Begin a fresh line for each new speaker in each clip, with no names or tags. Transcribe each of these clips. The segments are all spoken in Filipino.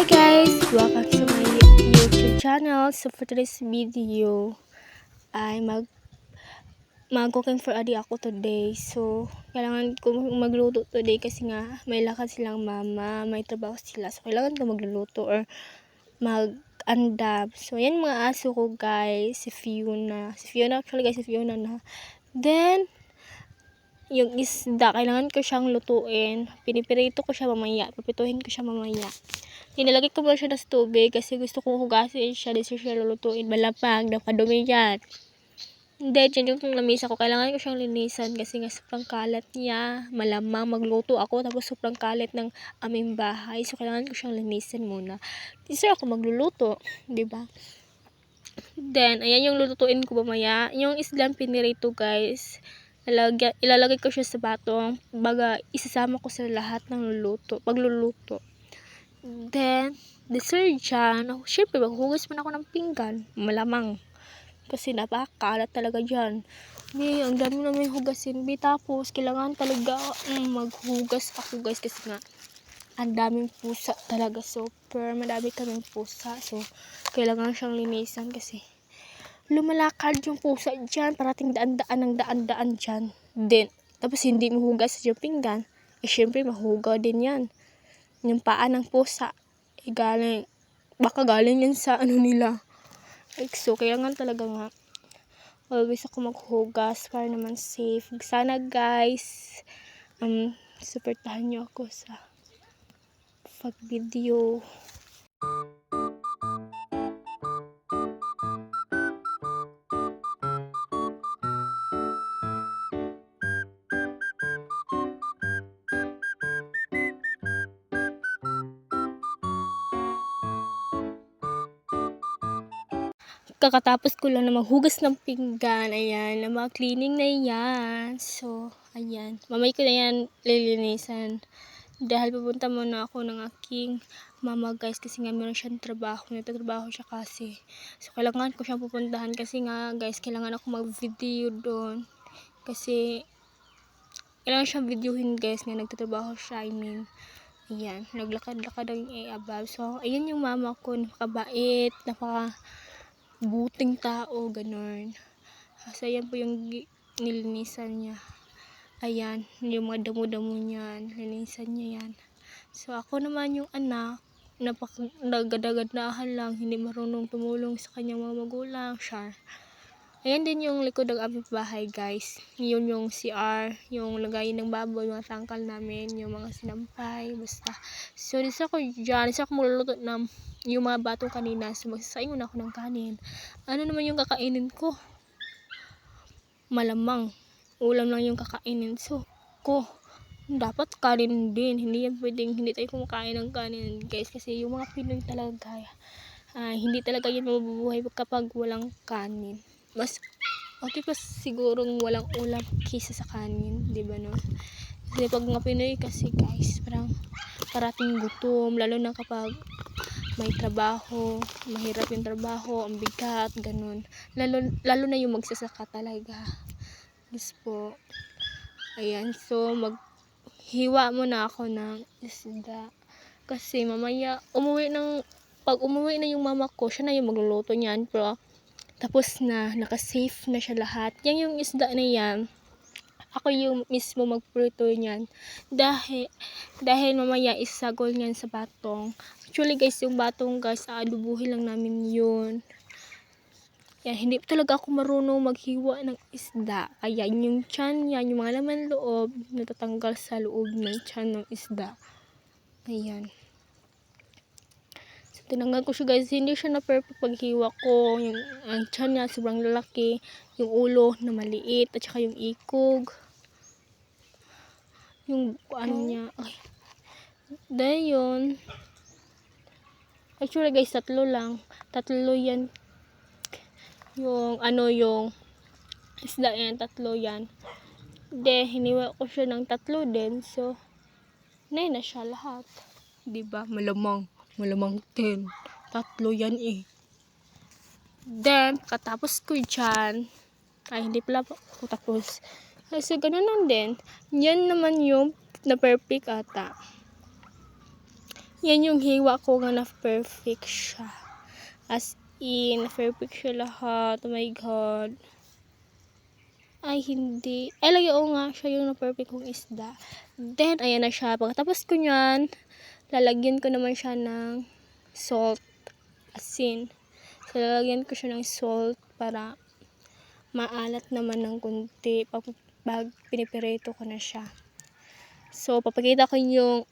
guys! Welcome to my YouTube channel. So for today's video ay mag-cooking for adi ako today. So kailangan ko magluto today kasi nga may lakad silang mama, may trabaho sila. So kailangan ko magluluto or mag-andab. So yan mga aso ko guys, si Fiona actually guys, si Fiona na. Then yung isda, kailangan ko siyang lutuin. Pinipirito ko siya mamaya. Papituhin ko siya mamaya. Nilalagay ko muna siya ng tubig kasi gusto kong hugasin siya. Dito siya lulutuin. Malapag, nakadumi yan. Then, yun yung lamisa ko. Kailangan ko siyang linisan kasi nga sobrang kalat niya. Malamang magluto ako tapos sobrang kalat ng aming bahay. So, kailangan ko siyang linisan muna. Dito ako magluluto. Diba? Then, ayan yung lulutuin ko mamaya. Yung islang pinirito guys. Ilalagay ko siya sa batong baga isasama ko sa lahat ng pagluluto. Then dessert dyan, syempre maghugas man ako ng pinggan, malamang kasi napakakalat talaga dyan. Ang dami na may hugasin tapos kailangan talaga maghugas ako guys kasi nga ang daming pusa talaga, super madami kaming pusa, so kailangan siyang linisan kasi lumalakad yung pusa dyan, parating daan-daan dyan. Then, tapos hindi mahugas yung pinggan, syempre mahugaw din yan. Yung paa ng pusa, baka galing yan sa nila. So, kailangan talaga nga, always ako maghugas para naman safe. Sana guys, supportahan nyo ako sa pag-video. Kakatapos ko lang na maghugas ng pinggan, ayan, na mga cleaning na yan. So, ayan, mamay ko na yan lilinisan. Dahil pupunta muna ako ng aking mama guys kasi nga meron siyang trabaho, nagtatrabaho siya kasi. So, kailangan ko siyang pupuntahan kasi nga guys, kailangan ako mag-video doon. Kasi, kailangan siyang videohin guys nga nagtatrabaho siya, ayan, naglakad-lakad ang above. So, ayan yung mama ko, napakabait, buting tao, ganon. So, ayan po yung nilinisan niya. Ayan, yung mga damo-damo niyan, linisan niya yan. So, ako naman yung anak, nagadagandahan lang, hindi marunong tumulong sa kanyang mga magulang, siya. Ayan din yung likod ng aming bahay, guys. Yun yung CR, yung lagayin ng baboy, mga tangkal namin, yung mga sinampay, basta. So, isa ako magluluto ng yung mga batong kanina. So, magsasaingon ako ng kanin. Ano naman yung kakainin ko? Malamang ulam lang yung kakainin. So, dapat kanin din. Hindi tayo kumakain ng kanin, guys. Kasi yung mga Pinoy talaga, hindi talaga yan mabubuhay kapag walang kanin. Mas okay pa sigurong walang ulam kaysa sa kanin, di ba no? Kasi pag mga Pinoy kasi guys, parang parating gutom, lalo na kapag may trabaho, mahirap yung trabaho, ang bigat, ganun. Lalo na yung magsasaka talaga. Yes po. Ayan, so maghiwa muna ako ng isda. Kasi mamaya, pag umuwi na yung mama ko, siya na yung magluluto niyan. Pero, tapos na, naka-safe na siya lahat. Yan yung isda na yan. Ako yung mismo magprito niyan. Dahil mamaya isagol niyan sa batong. Actually guys, yung batong guys, aadubuhin lang namin yun. Yan, hindi talaga ako marunong maghiwa ng isda. Kaya yung tiyan yan, yung mga laman loob, natatanggal sa loob ng tiyan ng isda. Ayan. So, tinanggal ko siya guys. Hindi siya na perfect paghiwa ko. Ang tiyan niya, sobrang lalaki. Yung ulo na maliit. At saka yung ikog. Yung niya. Ay. Dahil yun. Actually guys, tatlo yan. Yung isda yan, tatlo yan. Hiniwa ko siya ng tatlo din. So, na siya lahat. Diba? Malamang 10. Tatlo yan eh. Then, katapos ko dyan. Hindi pala ako tapos. Kasi ganun lang din. Yan naman yung na perfect ata. Yan yung hiwa ko nga na perfect siya. As in, perfect siya lahat. Oh my God. Ay, hindi. Ay, lagi nga siya yung na-perfect kong isda. Then, ayan na siya. Pagkatapos ko nyan, lalagyan ko naman siya ng salt, asin. So, lalagyan ko siya ng salt para maalat naman ng kunti pag pinipireto ko na siya. So, papakita ko yung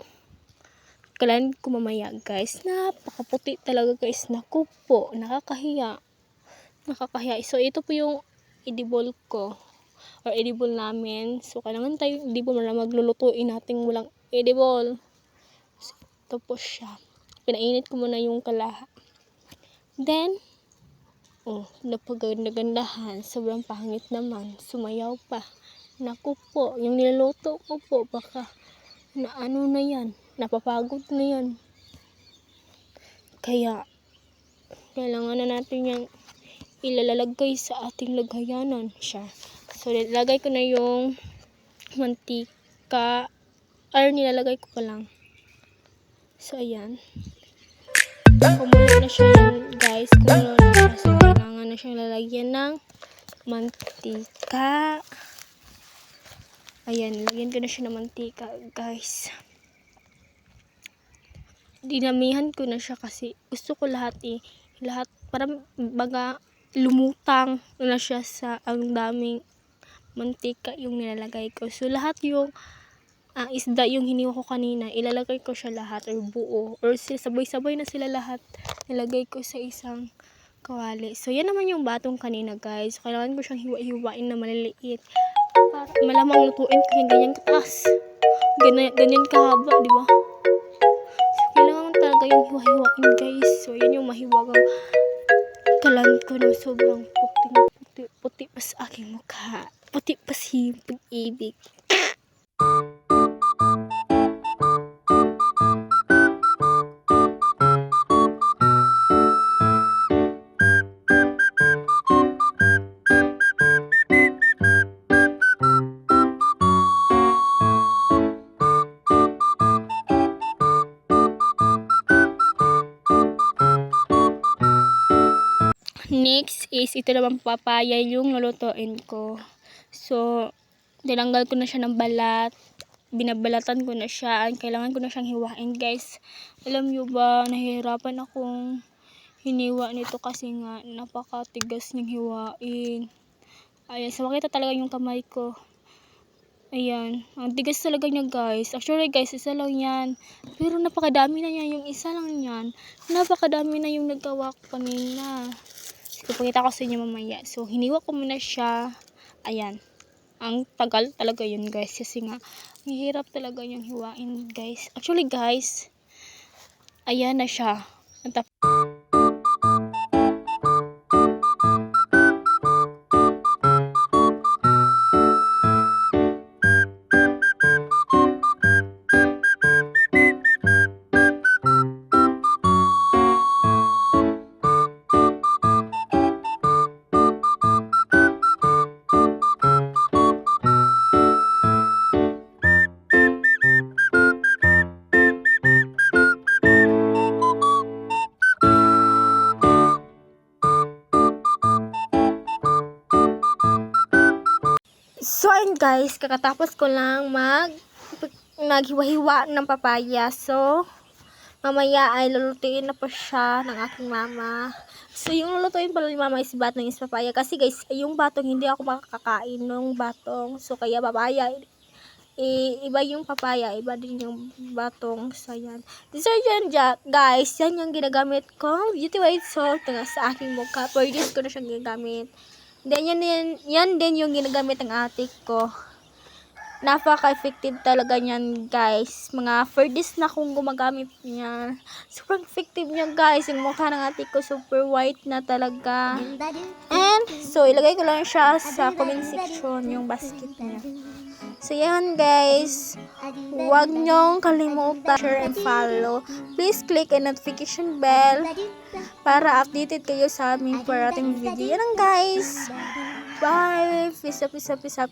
kalan ko mamaya, guys. Napakaputi talaga, guys. Naku po, nakakahiya. Nakakahiya. So, ito po yung edible ko or edible namin. So, kailangan tayo edible na maglulutuin natin walang edible. So, ito po siya. Pinainit ko muna yung kalaha. Then, napaganda-gandahan. Sobrang pangit naman. Sumayaw pa. Naku po, yung niluluto ko po, baka na ano na yan. Napapagod na yan. Kaya, kailangan na natin yung ilalagay sa ating lagayanan siya. So, nilagay ko na yung mantika. Or, nilalagay ko pa lang. So, ayan. Kumulo na siya yun, guys. Kumulo na siya. So, kailangan na siyang lalagyan ng mantika. Ayan, lagyan ko na siya ng mantika, guys. Dinamihan ko na siya kasi gusto ko lahat para baga lumutang na siya sa ang daming mantika yung nilalagay ko. So lahat yung isda yung hiniwa ko kanina, ilalagay ko siya lahat or buo or sabay-sabay na sila lahat nilagay ko sa isang kawali. So yan naman yung batong kanina, guys. So, kailangan ko siyang hiwa-hiwain na maliliit para malamang lutuin ko yung ganyan kataas. Ganyan kahaba, di ba? Kailangan talaga yung hiwa-hiwain, guys. So, yan yung mahiwagang kalan ko na sobrang puti pa sa aking mukha. Puti pa si pag-ibig. Next is ito naman papaya yung lulutuin ko. So, tinanggal ko na siya ng balat. Binabalatan ko na siya. Kailangan ko na siyang hiwain, guys. Alam nyo ba, nahihirapan akong hiniwa nito kasi nga napakatigas niyang hiwain. Ayan, so makita talaga yung kamay ko. Ayan, ang tigas talaga niya, guys. Actually, guys, isa lang yan. Pero napakadami na niya, yung isa lang yan. Napakadami na yung nagawa ko kanina. So, pakita ko sa inyo mamaya. So, hiniwa ko muna siya. Ayan. Ang tagal talaga yun, guys. Kasi nga, mahirap talaga yung hiwain, guys. Actually, guys, ayan na siya. So, ayun, guys, kakatapos ko lang naghiwa-hiwa ng papaya. So, mamaya ay lulutuin na po siya ng aking mama. So, yung lulutuin pala ni mama is batong is papaya. Kasi, guys, yung batong hindi ako makakakain ng batong. So, kaya papaya. Iba yung papaya, iba din yung batong. So, yan. Detergent, guys, yan yung ginagamit ko. Beauty white salt sa aking mukha. For this ko na siyang ginagamit. Then, yan din yung ginagamit ng ate ko. Napaka-effective talaga niyan, guys. Mga 4 days na akong gumagamit niya. Super effective niya, guys. Yung mukha ng ate ko, super white na talaga. And, so, ilagay ko lang siya sa comment section, yung basket niya. So, yan, guys. Huwag niyong kalimutan share and follow. Please click the notification bell para updated kayo sa aming parating video. Yan lang, guys. Bye. Peace up, peace up, peace up.